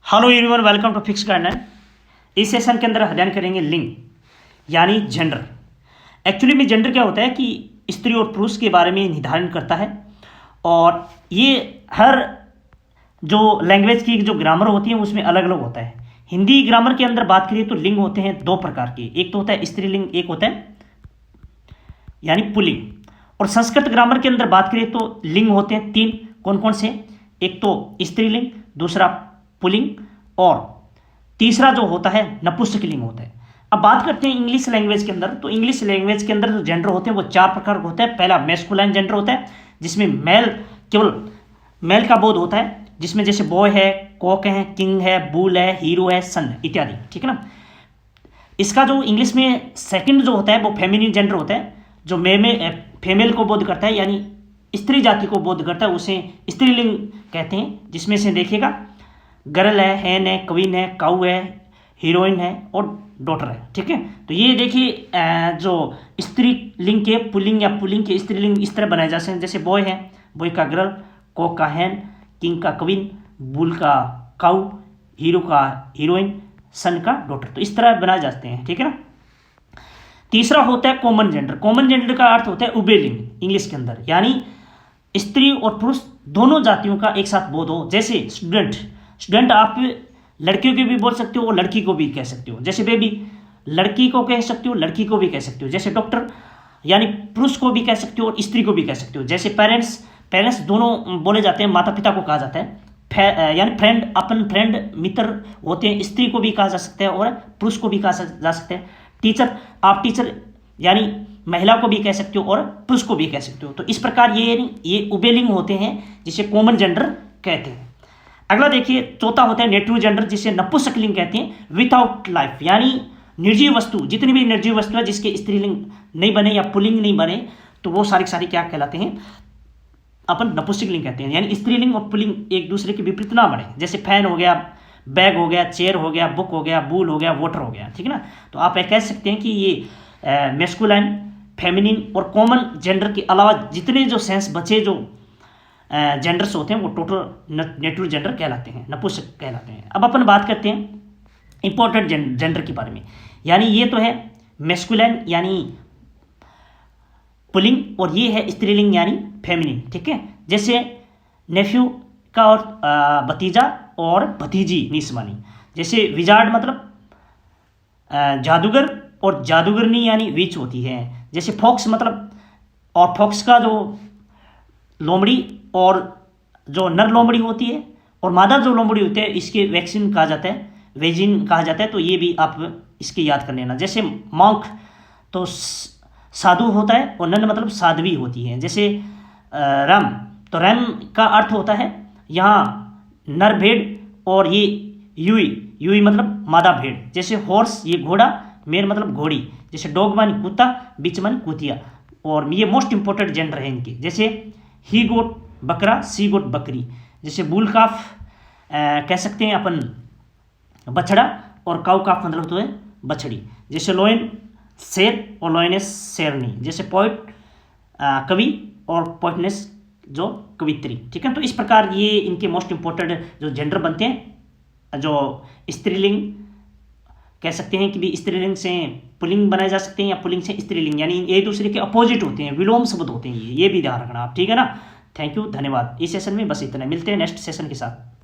Hello everyone, welcome to fix guideline. इस session के अंदर अध्ययन करेंगे लिंग यानी जेंडर। एक्चुअली में जेंडर क्या होता है कि स्त्री और पुरुष के बारे में निर्धारण करता है, और ये हर जो लैंग्वेज की जो ग्रामर होती है उसमें अलग अलग होता है। हिंदी ग्रामर के अंदर बात करिए तो लिंग होते हैं दो प्रकार के, एक तो होता है स्त्रीलिंग, एक होता है यानी पुल्लिंग। और संस्कृत ग्रामर के अंदर बात करिए तो लिंग होते हैं तीन, कौन कौन से? एक तो स्त्रीलिंग, दूसरा पुल्लिंग, और तीसरा जो होता है नपुंसकलिंग होता है। अब बात करते हैं इंग्लिश लैंग्वेज के अंदर, तो इंग्लिश लैंग्वेज के अंदर जो जेंडर होते हैं वो चार प्रकार के होते हैं। पहला मैस्कुलाइन जेंडर होता है, जिसमें मेल, केवल मेल का बोध होता है, जिसमें जैसे बॉय है, कॉक है, किंग है, बुल है, हीरो है, सन इत्यादि, ठीक है ना। इसका जो इंग्लिश में सेकंड जो होता है वो फेमिनिन जेंडर होता है, जो फीमेल को बोध करता है, यानी स्त्री जाति को बोध करता है, उसे स्त्रीलिंग कहते हैं। जिसमें से देखिएगा गर्ल है, हैन है, क्वीन है, काउ है, हीरोइन है और डॉटर है, ठीक है। तो ये देखिए जो स्त्री लिंग के पुल्लिंग या पुल्लिंग के स्त्रीलिंग इस तरह बनाए जा सकते हैं। जैसे बॉय है, बॉय का गर्ल, कॉक का हैन, किंग का क्वीन, बुल का काउ, हीरो का हीरोइन, सन का डॉटर। तो इस तरह बनाए जाते हैं, ठीक है ना। तीसरा होता है कॉमन जेंडर। कॉमन जेंडर का अर्थ होता है उभयलिंग इंग्लिश के अंदर, यानी स्त्री और पुरुष दोनों जातियों का एक साथ बोध हो। जैसे स्टूडेंट, स्टूडेंट आप लड़कियों को भी बोल सकते हो और लड़की को भी कह सकते हो। जैसे बेबी, लड़की को कह सकते हो, लड़की को भी कह सकते हो। जैसे डॉक्टर, यानी पुरुष को भी कह सकते हो और स्त्री को भी कह सकते हो। जैसे पेरेंट्स, पेरेंट्स दोनों बोले जाते हैं, माता पिता को कहा जाता है। यानी फ्रेंड, अपन फ्रेंड, मित्र होते हैं, स्त्री को भी कहा जा सकता है और पुरुष को भी कहा जा सकता है। टीचर, आप टीचर यानी महिला को भी कह सकते हो और पुरुष को भी कह सकते हो। तो इस प्रकार ये उभयलिंग होते हैं, जिसे कॉमन जेंडर कहते हैं। अगला देखिए, चौथा होता है नेटिव जेंडर, जिसे नपुंसकलिंग कहते हैं, विदाउट लाइफ, यानी निर्जीव वस्तु, जितनी भी निर्जीव वस्तु है जिसके स्त्रीलिंग नहीं बने या पुल्लिंग नहीं बने, तो वो सारी सारी क्या कहलाते हैं? अपन नपुंसकलिंग कहते हैं। यानी स्त्रीलिंग और पुल्लिंग एक दूसरे के विपरीत ना बने। जैसे फैन हो गया, बैग हो गया, चेयर हो गया, बुक हो गया, बूल हो गया, वाटर हो गया, ठीक है ना। तो आप कह सकते हैं कि ये मैस्कुलाइन, फेमिनिन और कॉमन जेंडर के अलावा जितने जो सेंस बचे जो जेंडर्स होते हैं वो टोटल नेटिव जेंडर कहलाते हैं, नपुंसक कहलाते हैं। अब अपन बात करते हैं इंपॉर्टेंट जेंडर के बारे में। यानी ये तो है मैस्कुलाइन यानी पुल्लिंग, और ये है स्त्रीलिंग यानी फेमिनिन, ठीक है। जैसे नेफ्यू का और भतीजा और भतीजी निस्वानी। जैसे विजार्ड मतलब जादूगर और जादूगरनी यानी विच होती है। जैसे फॉक्स मतलब, और फॉक्स का जो लोमड़ी और जो नर लोमड़ी होती है और मादा जो लोमड़ी होती है, इसके वैक्सीन कहा जाता है, वेजिन कहा जाता है। तो ये भी आप इसके याद कर लेना। जैसे मॉन्क तो साधु होता है और नन मतलब साध्वी होती है। जैसे रम, तो रम का अर्थ होता है यहाँ नर भेड़, और ये यूई, यूई मतलब मादा भेड़। जैसे हॉर्स, ये घोड़ा, मेर मतलब घोड़ी। जैसे डॉग मानी कुत्ता, बिच मानी कुतिया। और ये मोस्ट इंपॉर्टेंट जेंडर है इनके। जैसे ही गोट बकरा, सी गोट बकरी। जैसे बुल काफ कह सकते हैं अपन बछड़ा, और काउ काफ मतलब तो है बछड़ी। जैसे लोयन शेर और लोयनेस शेरनी। जैसे पोइट कवि और पोइटनेस जो कवित्री, ठीक है। तो इस प्रकार ये इनके मोस्ट इंपॉर्टेंट जो जेंडर बनते हैं। जो स्त्रीलिंग कह सकते हैं कि भी स्त्रीलिंग से पुल्लिंग बनाए जा सकते हैं, या पुल्लिंग से स्त्रीलिंग, यानी एक दूसरे के अपोजिट होते हैं, विलोम शब्द होते हैं। ये भी ध्यान रखना आप, ठीक है ना। थैंक यू, धन्यवाद। इस सेशन में बस इतना, मिलते हैं नेक्स्ट सेशन के साथ।